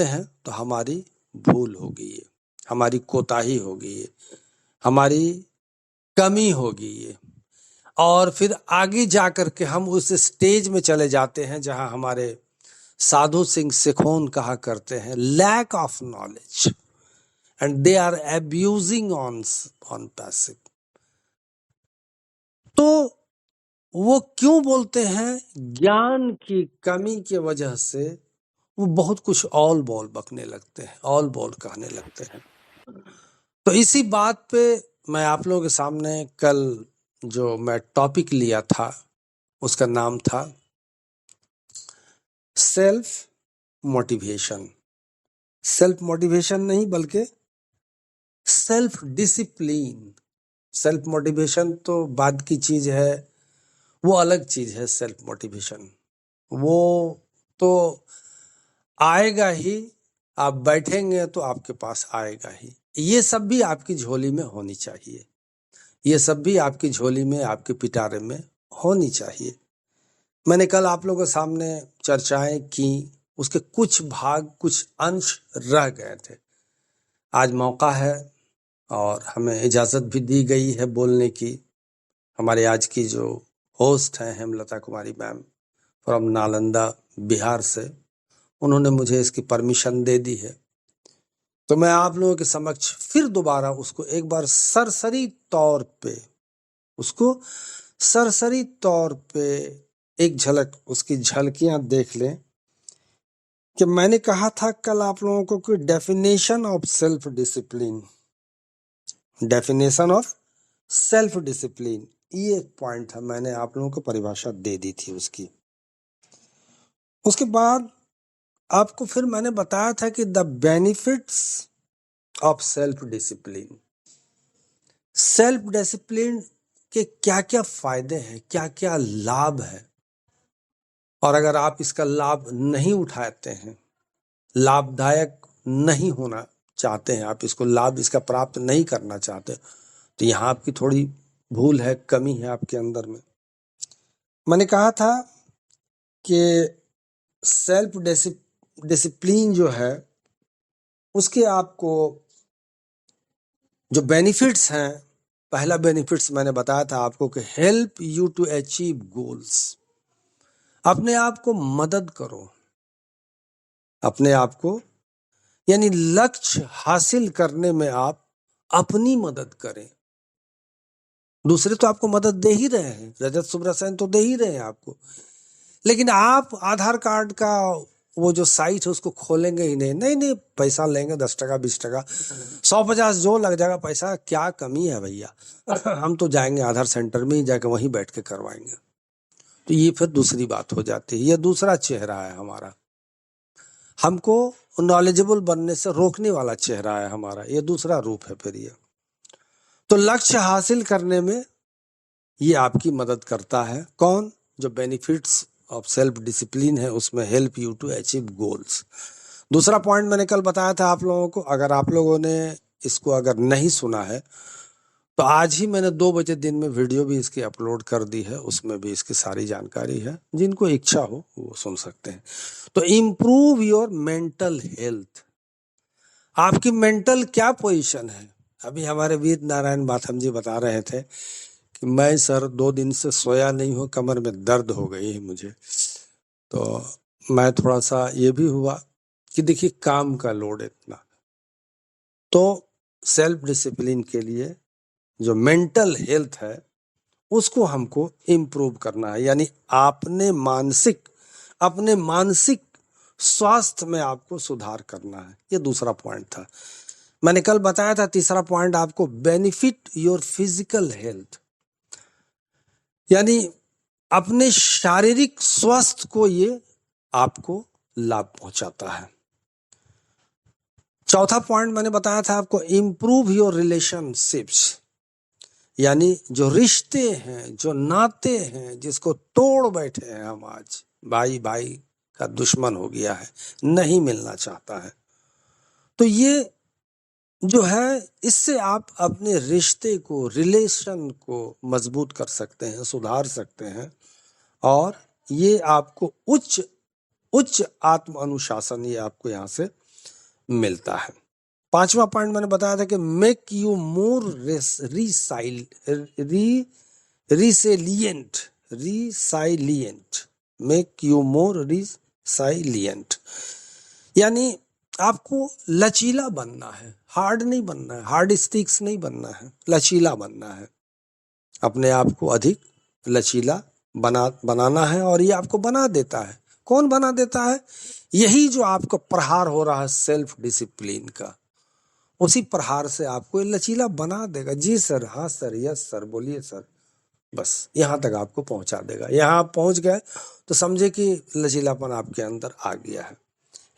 हैं तो हमारी भूल होगी ये, हमारी कोताही होगी ये, हमारी कमी होगी ये, और फिर आगे जाकर के हम उस स्टेज में चले जाते हैं जहां हमारे साधु सिंह सिखोन कहा करते हैं lack of knowledge and they are abusing on passive. तो वो क्यों बोलते हैं? ज्ञान की कमी की वजह से वो बहुत कुछ ऑल बॉल बकने लगते हैं, ऑल बॉल कहने लगते हैं। तो इसी बात पे मैं आप लोगों के सामने कल जो मैं टॉपिक लिया था उसका नाम था सेल्फ मोटिवेशन। सेल्फ मोटिवेशन नहीं बल्कि सेल्फ डिसिप्लिन। सेल्फ मोटिवेशन तो बाद की चीज है, वो अलग चीज है। सेल्फ मोटिवेशन वो तो आएगा ही, आप बैठेंगे तो आपके पास आएगा ही। ये सब भी आपकी झोली में होनी चाहिए, ये सब भी आपकी झोली में, आपके पिटारे में होनी चाहिए। मैंने कल आप लोगों के सामने चर्चाएं की, उसके कुछ भाग, कुछ अंश रह गए थे। आज मौका है और हमें इजाजत भी दी गई है बोलने की। हमारे आज की जो होस्ट हैं हेमलता कुमारी मैम फ्रॉम नालंदा बिहार से, उन्होंने मुझे इसकी परमिशन दे दी है। तो मैं आप लोगों के समक्ष फिर दोबारा उसको एक बार सरसरी तौर पे, उसको सरसरी तौर पे एक झलक, उसकी झलकियां देख लें कि मैंने कहा था कल आप लोगों को कि definition of self discipline, definition of self discipline, ये एक पॉइंट था, मैंने आप लोगों को परिभाषा दे दी थी उसकी। उसके बाद आपको फिर मैंने बताया था कि the benefits of self discipline, self discipline के क्या क्या फायदे हैं, क्या क्या लाभ है, और अगर आप इसका लाभ नहीं उठाते हैं, लाभदायक नहीं होना चाहते हैं, आप इसको लाभ इसका प्राप्त नहीं करना चाहते, तो यहाँ आपकी थोड़ी भूल है, कमी है आपके अंदर में। मैंने कहा था कि सेल्फ डिसिप्लिन जो है उसके आपको जो बेनिफिट्स हैं, पहला बेनिफिट्स मैंने बताया था आपको कि help you to achieve goals. अपने आप को मदद करो, अपने आप को यानी लक्ष्य हासिल करने में आप अपनी मदद करें। दूसरे तो आपको मदद दे ही रहे हैं, रजत सुब्रत तो दे ही रहे हैं आपको, लेकिन आप आधार कार्ड का वो जो साइट है उसको खोलेंगे ही नहीं। नहीं नहीं, पैसा लेंगे 10 टका 20 टका 100-50 जो लग जाएगा पैसा, क्या कमी है भैया, हम तो जाएंगे आधार सेंटर में ही जाके वहीं बैठ के करवाएंगे। तो ये फिर दूसरी बात हो जाती है, ये दूसरा चेहरा है हमारा, हमको नॉलेजेबल बनने से रोकने वाला चेहरा है हमारा, ये दूसरा रूप है फिर ये। तो लक्ष्य हासिल करने में ये आपकी मदद करता है। कौन? जो बेनिफिट्स ऑफ सेल्फ डिसिप्लिन है उसमें help you to achieve goals. दूसरा पॉइंट मैंने कल बताया था आप लोगों को, अगर आप लोगों ने इसको अगर नहीं सुना है तो आज ही मैंने 2 बजे दिन में वीडियो भी इसकी अपलोड कर दी है, उसमें भी इसकी सारी जानकारी है, जिनको इच्छा हो वो सुन सकते हैं। तो इम्प्रूव योर मेंटल हेल्थ, आपकी मेंटल क्या पोजीशन है। अभी हमारे वीर नारायण बाथम जी बता रहे थे कि मैं सर 2 दिन से सोया नहीं हूँ, कमर में दर्द हो गई है मुझे। तो मैं थोड़ा सा ये भी हुआ कि देखिए काम का लोड इतना, तो सेल्फ डिसिप्लिन के लिए जो मेंटल हेल्थ है उसको हमको इम्प्रूव करना है, यानी अपने मानसिक स्वास्थ्य में आपको सुधार करना है। ये दूसरा पॉइंट था। मैंने कल बताया था तीसरा पॉइंट आपको, बेनिफिट योर फिजिकल हेल्थ, यानी अपने शारीरिक स्वास्थ्य को ये आपको लाभ पहुंचाता है। चौथा पॉइंट मैंने बताया था आपको, इम्प्रूव योर रिलेशनशिप्स, यानी जो रिश्ते हैं, जो नाते हैं, जिसको तोड़ बैठे हैं हम आज, भाई भाई का दुश्मन हो गया है, नहीं मिलना चाहता है, तो ये जो है इससे आप अपने रिश्ते को, रिलेशन को मजबूत कर सकते हैं, सुधार सकते हैं, और ये आपको उच्च आत्म अनुशासन ये आपको यहाँ से मिलता है। पांचवा पॉइंट मैंने बताया था कि make you more resilient, make you more resilient, यानी आपको लचीला बनना है, हार्ड नहीं बनना है, हार्ड स्टिक्स नहीं बनना है, लचीला बनना है, अपने आप को अधिक लचीला बनाना है। और ये आपको बना देता है। कौन बना देता है? यही जो आपको प्रहार हो रहा है सेल्फ डिसिप्लिन का, उसी प्रहार से आपको ये लचीला बना देगा। जी सर, हाँ सर, यस सर, बोलिए सर, बस यहाँ तक आपको पहुंचा देगा। यहाँ आप पहुंच गए तो समझे कि लचीलापन आपके अंदर आ गया है।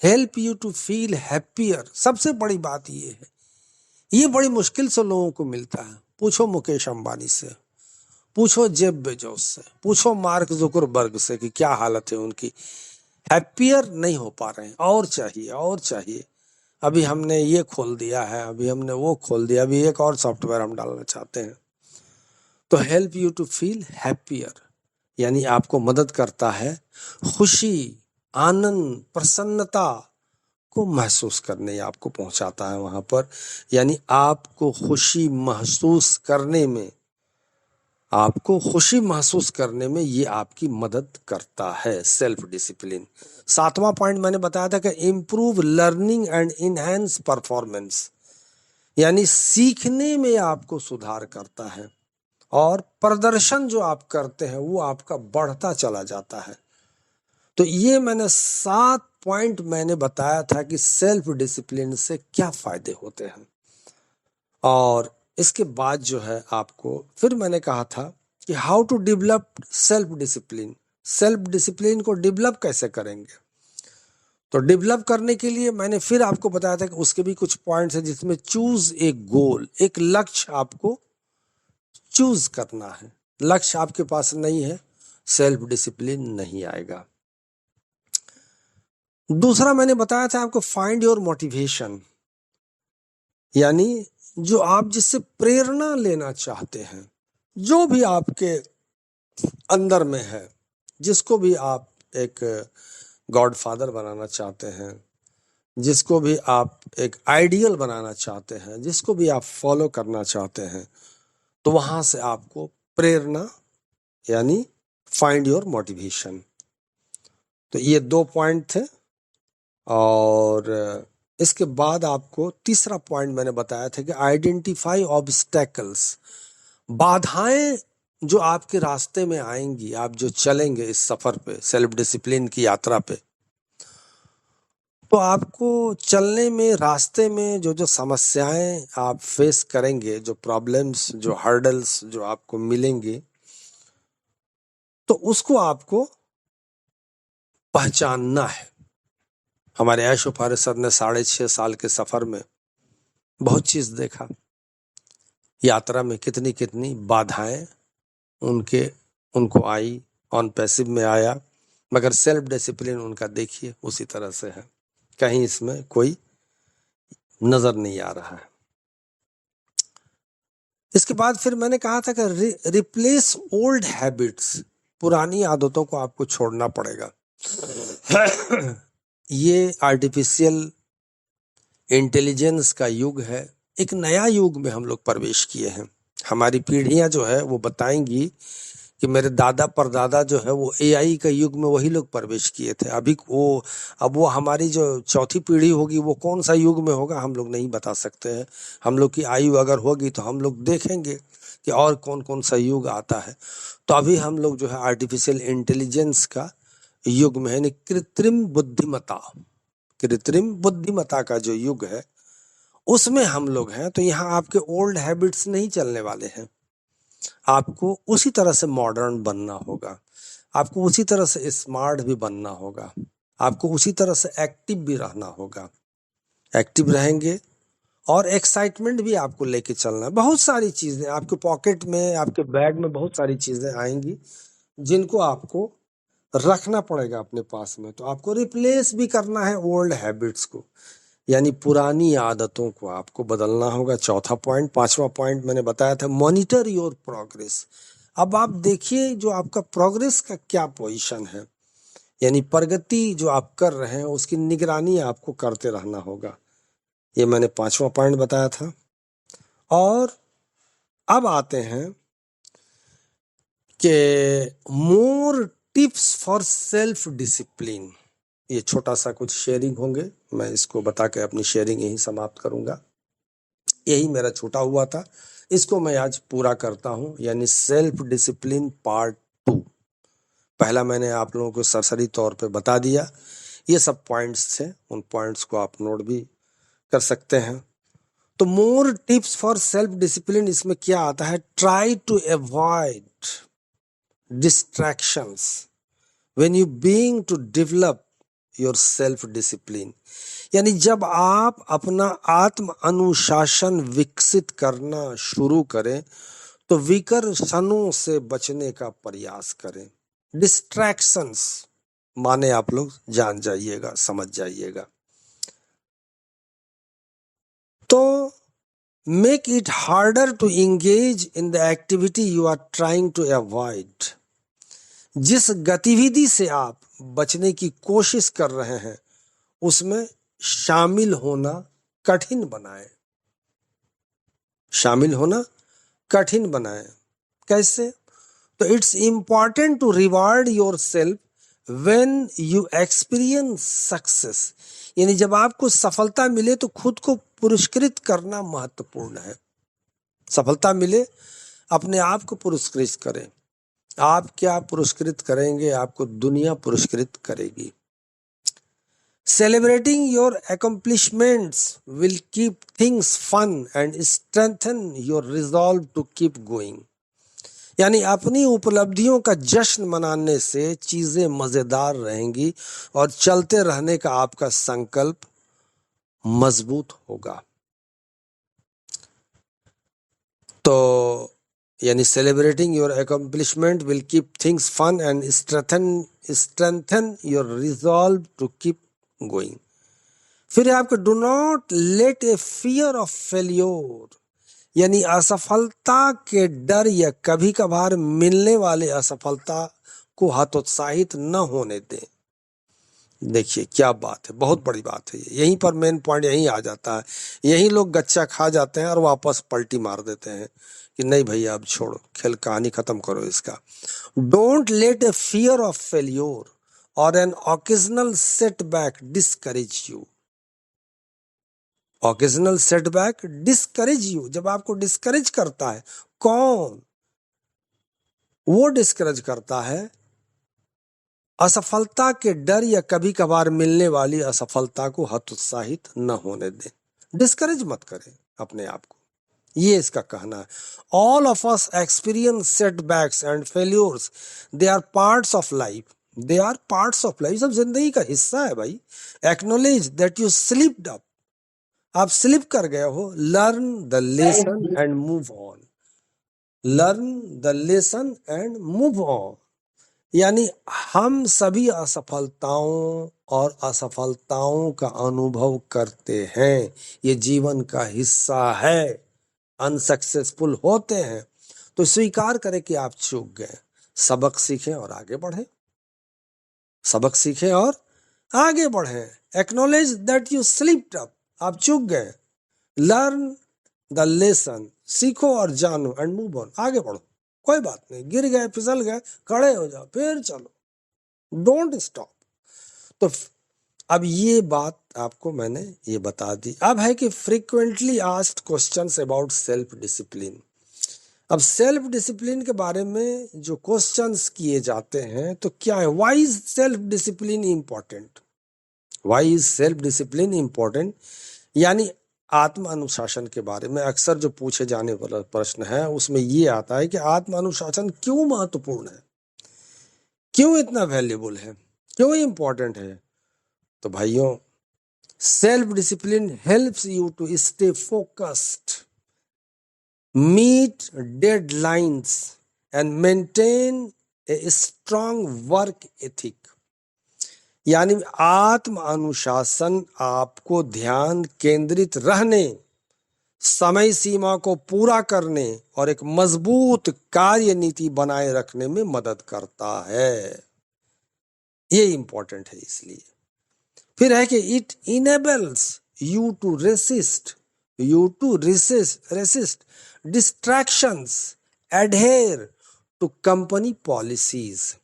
Help you to feel happier, सबसे बड़ी बात ये है, ये बड़ी मुश्किल से लोगों को मिलता है। पूछो मुकेश अंबानी से, पूछो जेफ बेजोस से, पूछो मार्क जुकरबर्ग से कि क्या हालत है उनकी, हैप्पियर नहीं हो पा रहे हैं, और चाहिए और चाहिए। अभी हमने ये खोल दिया है, अभी हमने वो खोल दिया, अभी एक और सॉफ्टवेयर हम डालना चाहते हैं। तो help you to feel happier यानी आपको मदद करता है खुशी, आनंद, प्रसन्नता को महसूस करने, आपको पहुंचाता है वहां पर। यानी आपको खुशी महसूस करने में, आपको खुशी महसूस करने में ये आपकी मदद करता है सेल्फ डिसिप्लिन। सातवां पॉइंट मैंने बताया था कि improve learning and enhance performance, यानी सीखने में आपको सुधार करता है और प्रदर्शन जो आप करते हैं वो आपका बढ़ता चला जाता है। तो ये मैंने 7 पॉइंट मैंने बताया था कि सेल्फ डिसिप्लिन से क्या फायदे होते हैं। और इसके बाद जो है आपको फिर मैंने कहा था कि how to develop self discipline, self discipline को डेवलप कैसे करेंगे। तो डेवलप करने के लिए मैंने फिर आपको बताया था कि उसके भी कुछ पॉइंट्स हैं, जिसमें चूज ए गोल, एक लक्ष्य आपको चूज करना है। लक्ष्य आपके पास नहीं है, सेल्फ डिसिप्लिन नहीं आएगा। दूसरा मैंने बताया था आपको फाइंड योर मोटिवेशन, यानी जो आप जिससे प्रेरणा लेना चाहते हैं, जो भी आपके अंदर में है, जिसको भी आप एक गॉडफादर बनाना चाहते हैं, जिसको भी आप एक आइडियल बनाना चाहते हैं, जिसको भी आप फॉलो करना चाहते हैं, तो वहां से आपको प्रेरणा यानी फाइंड योर मोटिवेशन। तो ये 2 पॉइंट थे। और इसके बाद आपको तीसरा पॉइंट मैंने बताया था कि आइडेंटिफाई ऑब्स्टेकल्स, बाधाएं जो आपके रास्ते में आएंगी, आप जो चलेंगे इस सफर पे, सेल्फ डिसिप्लिन की यात्रा पे, तो आपको चलने में, रास्ते में जो जो समस्याएं आप फेस करेंगे, जो प्रॉब्लम्स, जो हर्डल्स जो आपको मिलेंगे, तो उसको आपको पहचानना है। हमारे ऐशो फारिस सर ने 6.5 साल के सफर में बहुत चीज देखा। यात्रा में कितनी कितनी बाधाएं उनको आई, ऑन पैसिव में आया, मगर सेल्फ डिसिप्लिन उनका देखिए उसी तरह से है, कहीं इसमें कोई नजर नहीं आ रहा है। इसके बाद फिर मैंने कहा था कि रिप्लेस ओल्ड हैबिट्स, पुरानी आदतों को आपको छोड़ना पड़ेगा। ये आर्टिफिशियल इंटेलिजेंस का युग है, एक नया युग में हम लोग प्रवेश किए हैं। हमारी पीढ़ियां जो है वो बताएंगी कि मेरे दादा परदादा जो है वो एआई का युग में वही लोग प्रवेश किए थे। अब वो हमारी जो चौथी पीढ़ी होगी वो कौन सा युग में होगा हम लोग नहीं बता सकते हैं। हम लोग की आयु अगर होगी तो हम लोग देखेंगे कि और कौन कौन सा युग आता है। तो अभी हम लोग जो है आर्टिफिशियल इंटेलिजेंस का युग में है, यानी कृत्रिम बुद्धिमत्ता का जो युग है उसमें हम लोग हैं। तो यहाँ आपके ओल्ड हैबिट्स नहीं चलने वाले हैं, आपको उसी तरह से मॉडर्न बनना होगा, आपको उसी तरह से स्मार्ट भी बनना होगा, आपको उसी तरह से एक्टिव भी रहना होगा। एक्टिव रहेंगे और एक्साइटमेंट भी आपको लेके चलना है। बहुत सारी चीजें आपके पॉकेट में, आपके बैग में बहुत सारी चीजें आएंगी जिनको आपको रखना पड़ेगा अपने पास में। तो आपको रिप्लेस भी करना है ओल्ड हैबिट्स को, यानी पुरानी आदतों को आपको बदलना होगा। चौथा पॉइंट। पांचवा पॉइंट मैंने बताया था मॉनिटर योर प्रोग्रेस। अब आप देखिए जो आपका प्रोग्रेस का क्या पोजीशन है, यानी प्रगति जो आप कर रहे हैं उसकी निगरानी आपको करते रहना होगा। ये मैंने 5वां पॉइंट बताया था। और अब आते हैं कि मोर टिप्स फॉर सेल्फ डिसिप्लिन। ये छोटा सा कुछ शेयरिंग होंगे, मैं इसको बता के अपनी शेयरिंग यही समाप्त करूंगा। यही मेरा छूटा हुआ था, इसको मैं आज पूरा करता हूं, यानी सेल्फ डिसिप्लिन पार्ट 2। पहला मैंने आप लोगों को सरसरी तौर पे बता दिया, ये सब पॉइंट्स थे, उन पॉइंट्स को आप नोट भी कर सकते हैं। तो more tips for self discipline, इसमें क्या आता है? Try to avoid distractions when you being to develop your self discipline। यानी जब आप अपना आत्म अनुशासन विकसित करना शुरू करें तो विकर्षणों से बचने का प्रयास करें। डिस्ट्रैक्शंस माने आप लोग जान जाइएगा, समझ जाइएगा। तो make it harder to engage in the activity you are trying to avoid। जिस गतिविधि से आप बचने की कोशिश कर रहे हैं उसमें शामिल होना कठिन बनाएं। शामिल होना कठिन बनाएं। कैसे? तो it's important to reward yourself when you experience success. यानी जब आपको सफलता मिले तो खुद को पुरस्कृत करना महत्वपूर्ण है। सफलता मिले, अपने आप को पुरस्कृत करें। आप क्या पुरस्कृत करेंगे? आपको दुनिया पुरस्कृत करेगी। Celebrating your accomplishments will keep things fun and strengthen your resolve to keep going। यानी अपनी उपलब्धियों का जश्न मनाने से चीजें मजेदार रहेंगी और चलते रहने का आपका संकल्प मजबूत होगा। तो यानी celebrating your accomplishment will keep things fun and strengthen your resolve to keep going. फिर आपको do not let a fear of failure, यानी असफलता के डर या कभी कभार मिलने वाले असफलता को हतोत्साहित न होने दें। देखिए क्या बात है, बहुत बड़ी बात है। यहीं पर मेन पॉइंट यहीं आ जाता है। यहीं लोग गच्चा खा जाते हैं और वापस पलटी मार देते हैं कि नहीं भैया अब छोड़ो, खेल कहानी खत्म करो इसका। Don't let a fear of failure और an occasional setback discourage you. Occasional setback discourage you, जब आपको डिस्करेज करता है, कौन वो डिस्करेज करता है? असफलता के डर या कभी कभार मिलने वाली असफलता को हतोत्साहित न होने दें। डिस्करेज मत करें अपने आप को, ये इसका कहना है। All of us experience setbacks and failures, they are parts of life. They are parts of life, सब जिंदगी का हिस्सा है भाई। Acknowledge that you slipped up, आप स्लिप कर गए हो। Learn the lesson and move on. Learn the lesson and move on, यानी हम सभी असफलताओं और असफलताओं का अनुभव करते हैं, ये जीवन का हिस्सा है। अनसक्सेसफुल होते हैं तो स्वीकार करें कि आप चूक गए, सबक सीखें और आगे बढ़ें। सबक सीखें और आगे बढ़ें। Acknowledge that you slipped up, आप चूक गए। लर्न द लेसन, सीखो और जानो, एंड मूव ऑन, आगे बढ़ो। कोई बात नहीं, गिर गए, फिसल गए, खड़े हो जाओ, फिर चलो, डोंट स्टॉप। तो अब ये बात आपको मैंने ये बता दी। अब है कि frequently asked questions about self discipline. अब सेल्फ डिसिप्लिन के बारे में जो क्वेश्चंस किए जाते हैं तो क्या है? Why is self discipline important? Why is self discipline important, यानी आत्म अनुशासन के बारे में अक्सर जो पूछे जाने वाला प्रश्न है उसमें ये आता है कि आत्म अनुशासन क्यों महत्वपूर्ण है, क्यों इतना वैल्यूबल है, क्यों इंपॉर्टेंट है? तो भाइयों, self discipline helps you to stay focused, meet deadlines and maintain a strong work ethic. यानी आत्म अनुशासन आपको ध्यान केंद्रित रहने, समय सीमा को पूरा करने और एक मजबूत कार्य नीति बनाए रखने में मदद करता है। ये इंपॉर्टेंट है इसलिए। फिर है कि it enables you to resist distractions, adhere to company policies,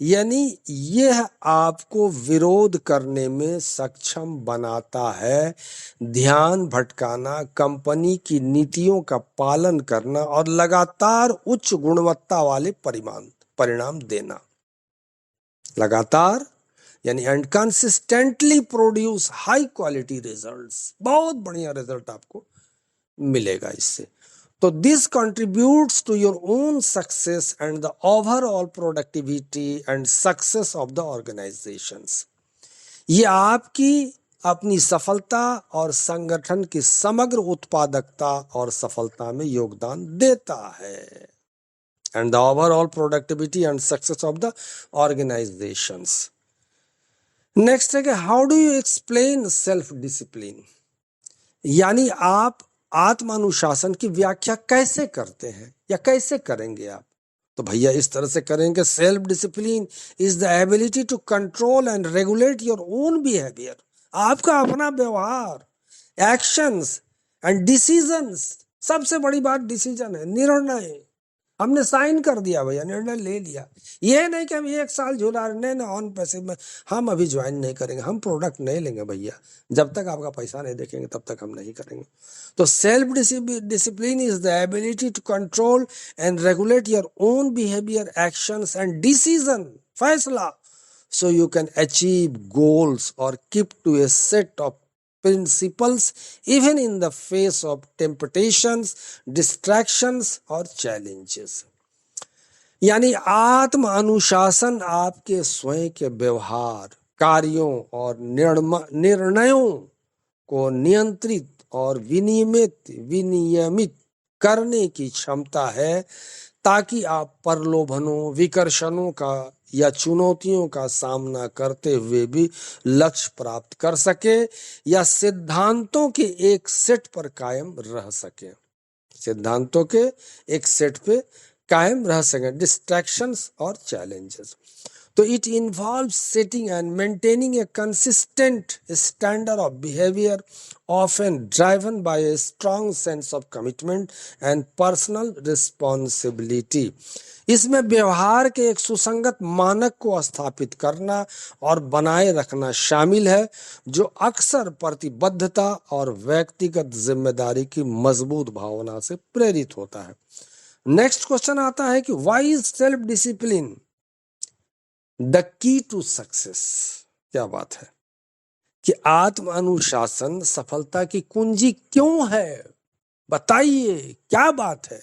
यानी यह आपको विरोध करने में सक्षम बनाता है, ध्यान भटकाना, कंपनी की नीतियों का पालन करना और लगातार उच्च गुणवत्ता वाले परिणाम देना। लगातार यानी and consistently produce high quality results, बहुत बढ़िया रिजल्ट आपको मिलेगा इससे। तो this contributes to your own success and the overall productivity and success of the organisations. ये आपकी अपनी सफलता और संगठन की समग्र उत्पादकता और सफलता में योगदान देता है। And the overall productivity and success of the organisations. Next है कि how do you explain self discipline, यानी आप आत्मानुशासन की व्याख्या कैसे करते हैं या कैसे करेंगे आप? तो भैया इस तरह से करेंगे, self discipline is the ability to control and regulate your own behaviour. आपका अपना व्यवहार, एक्शंस एंड डिसीजंस, सबसे बड़ी बात डिसीजन है, निर्णय। हमने साइन कर दिया भैया, निर्णय ले लिया। ये नहीं कि हम 1 साल झूला रहे ना ऑन पैसे में, हम अभी ज्वाइन नहीं करेंगे, हम प्रोडक्ट नहीं लेंगे भैया, जब तक आपका पैसा नहीं देखेंगे तब तक हम नहीं करेंगे। तो self discipline is the ability to control and regulate your own behaviour, actions and decision, फैसला, so you can achieve goals or keep to a set of principles even in the face of temptations, distractions or challenges। यानी आत्म अनुशासन आपके स्वयं के व्यवहार, कार्यों और निर्णयों को नियंत्रित और विनियमित करने की क्षमता है, ताकि आप प्रलोभनों, विकर्षणों का या चुनौतियों का सामना करते हुए भी लक्ष्य प्राप्त कर सके या सिद्धांतों के एक सेट पर कायम रह सके, सिद्धांतों के एक सेट पे कायम रह सके, डिस्ट्रैक्शंस और चैलेंजेस। तो it involves setting and maintaining A consistent standard of behaviour, often driven by a strong sense of commitment and personal responsibility। इसमें व्यवहार के एक सुसंगत मानक को स्थापित करना और बनाए रखना शामिल है, जो अक्सर प्रतिबद्धता और व्यक्तिगत जिम्मेदारी की मजबूत भावना से प्रेरित होता है। नेक्स्ट क्वेश्चन आता है कि why is self discipline the key to success. क्या बात है कि आत्म अनुशासन सफलता की कुंजी क्यों है? बताइए, क्या बात है,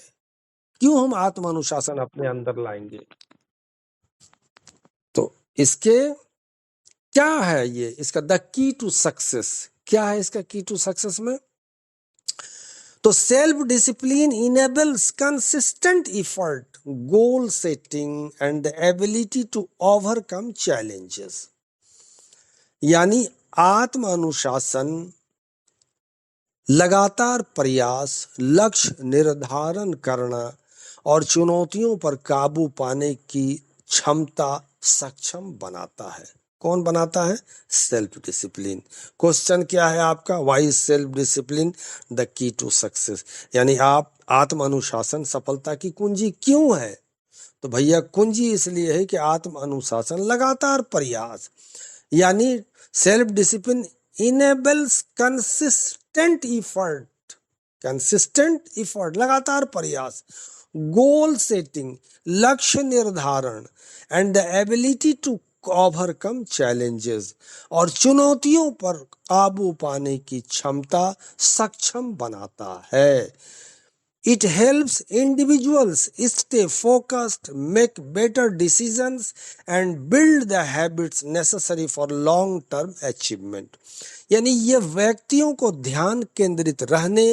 क्यों हम आत्म अनुशासन अपने अंदर लाएंगे? तो इसके क्या है, ये इसका द की टू सक्सेस क्या है? इसका की टू सक्सेस में तो self discipline enables consistent effort, goal setting and the ability to overcome challenges. यानी आत्म अनुशासन लगातार प्रयास, लक्ष्य निर्धारण करना और चुनौतियों पर काबू पाने की क्षमता सक्षम बनाता है। कौन बनाता है? Self discipline. क्वेश्चन क्या है आपका? Why is self discipline the key to success, यानी आप आत्म अनुशासन सफलता की कुंजी क्यों है? तो भैया कुंजी इसलिए है कि आत्म अनुशासन लगातार प्रयास, यानी self discipline enables consistent effort, लगातार प्रयास, गोल सेटिंग, लक्ष्य निर्धारण and the ability to overcome challenges, और चुनौतियों पर काबू पाने की क्षमता सक्षम बनाता है। It helps individuals stay focused, make better decisions and build the habits necessary for long-term achievement। यानी ये व्यक्तियों को ध्यान केंद्रित रहने,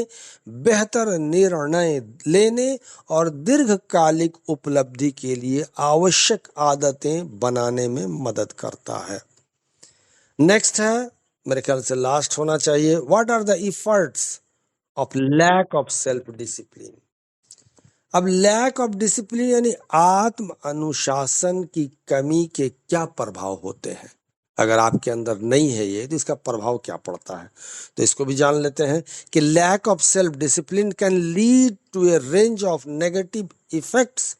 बेहतर निर्णय लेने और दीर्घकालिक उपलब्धि के लिए आवश्यक आदतें बनाने में मदद करता है। नेक्स्ट है, मेरे ख्याल से लास्ट होना चाहिए, what are the efforts of lack of self discipline. अब लैक ऑफ डिसिप्लिन यानी आत्म अनुशासन की कमी के क्या प्रभाव होते हैं? अगर आपके अंदर नहीं है ये, तो इसका प्रभाव क्या पड़ता है, तो इसको भी जान लेते हैं कि lack of self discipline can lead to a range of negative effects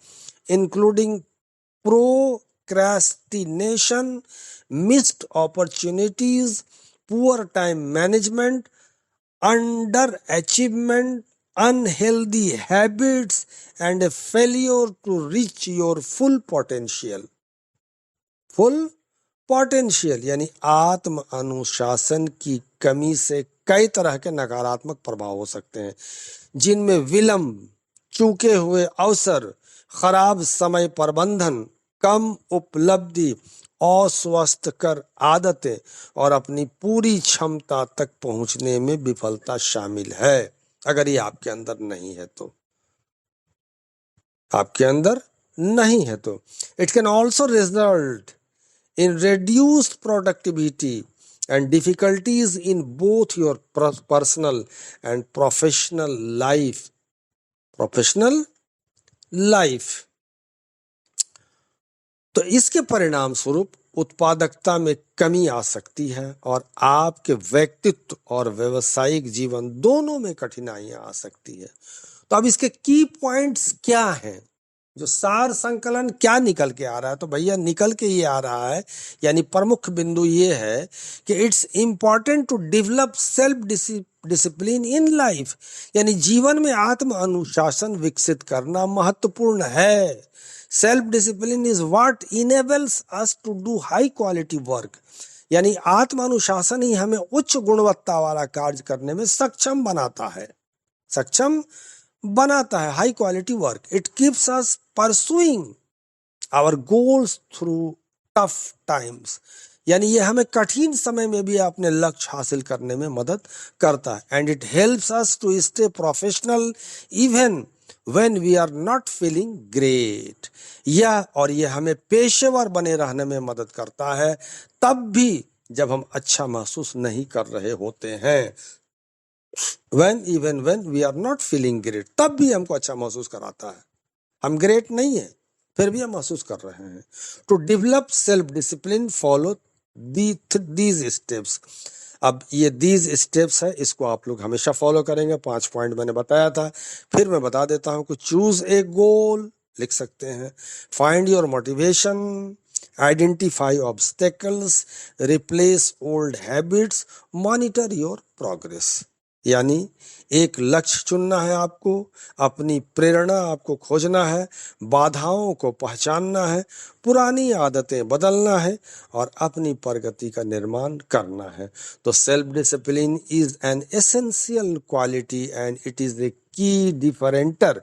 including procrastination, missed opportunities, poor time management, underachievement, unhealthy habits, and a failure to reach your full potential. Full potential यानी आत्म अनुशासन की कमी से कई तरह के नकारात्मक प्रभाव हो सकते हैं, जिनमें विलंब, चूके हुए अवसर, खराब समय प्रबंधन, कम उपलब्धि, अस्वस्थकर आदतें और अपनी पूरी क्षमता तक पहुंचने में विफलता शामिल है। अगर ये आपके अंदर नहीं है तो, आपके अंदर नहीं है तो it can also result in reduced productivity and difficulties in both your personal and professional life. तो इसके परिणाम स्वरूप उत्पादकता में कमी आ सकती है और आपके व्यक्तित्व और व्यवसायिक जीवन दोनों में कठिनाइयां आ सकती है। तो अब इसके की पॉइंट्स क्या हैं, जो सार संकलन क्या निकल के आ रहा है, तो भैया निकल के ये आ रहा है, यानी प्रमुख बिंदु ये है कि it's important to develop self discipline in life, यानी जीवन में आत्म अनुशासन विकसित करना महत्वपूर्ण है। Self discipline is what enables us to do high quality work, यानी आत्म अनुशासन ही हमें उच्च गुणवत्ता वाला कार्य करने में सक्षम बनाता है, high quality work. It keeps us pursuing our goals through tough times, यानी ये हमें कठिन समय में भी अपने लक्ष्य हासिल करने में मदद करता है। And it helps us to stay professional even when we are not feeling great, और ये हमें पेशेवर बने रहने में मदद करता है तब भी जब हम अच्छा महसूस नहीं कर रहे होते हैं। even when we are not feeling great, तब भी हमको अच्छा महसूस कराता है। हम ग्रेट नहीं है फिर भी हम महसूस कर रहे हैं। To develop self discipline follow these steps. अब ये दीज स्टेप्स है, इसको आप लोग हमेशा फॉलो करेंगे। 5 पॉइंट मैंने बताया था, फिर मैं बता देता हूं कि चूज ए गोल लिख सकते हैं, find your motivation, identify obstacles, replace old habits, monitor your progress. यानी एक लक्ष्य चुनना है आपको, अपनी प्रेरणा आपको खोजना है, बाधाओं को पहचानना है, पुरानी आदतें बदलना है और अपनी प्रगति का निर्माण करना है। तो self discipline is an essential quality and it is a की differentiator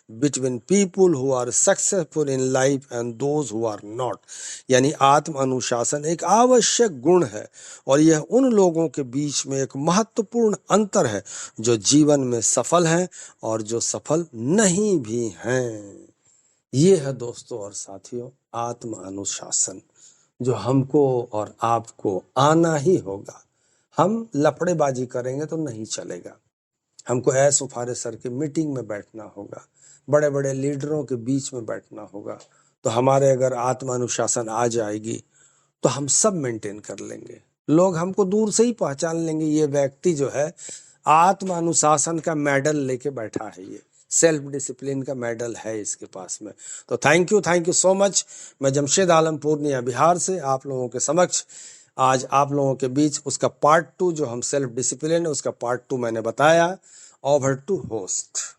between people who are successful in life and those who are not, यानी आत्म अनुशासन एक आवश्यक गुण है और यह उन लोगों के बीच में एक महत्वपूर्ण अंतर है जो जीवन में सफल हैं और जो सफल नहीं भी हैं। ये है दोस्तों और साथियों आत्म अनुशासन, जो हमको और आपको आना ही होगा। हम लफड़ेबाजी करेंगे तो नहीं चलेगा, हमको ऐश उफारे सर की मीटिंग में बैठना होगा, बड़े बड़े लीडरों के बीच में बैठना होगा। तो हमारे अगर आत्म अनुशासन आ जाएगी तो हम सब मेंटेन कर लेंगे, लोग हमको दूर से ही पहचान लेंगे, ये व्यक्ति जो है आत्म अनुशासन का मेडल लेके बैठा है, ये सेल्फ डिसिप्लिन का मेडल है इसके पास में। तो थैंक यू सो मच। मैं जमशेद आलम पूर्णिया बिहार से आप लोगों के समक्ष आज आप लोगों के बीच उसका पार्ट 2 जो हम सेल्फ डिसिप्लिन है उसका पार्ट 2 मैंने बताया। Over to host.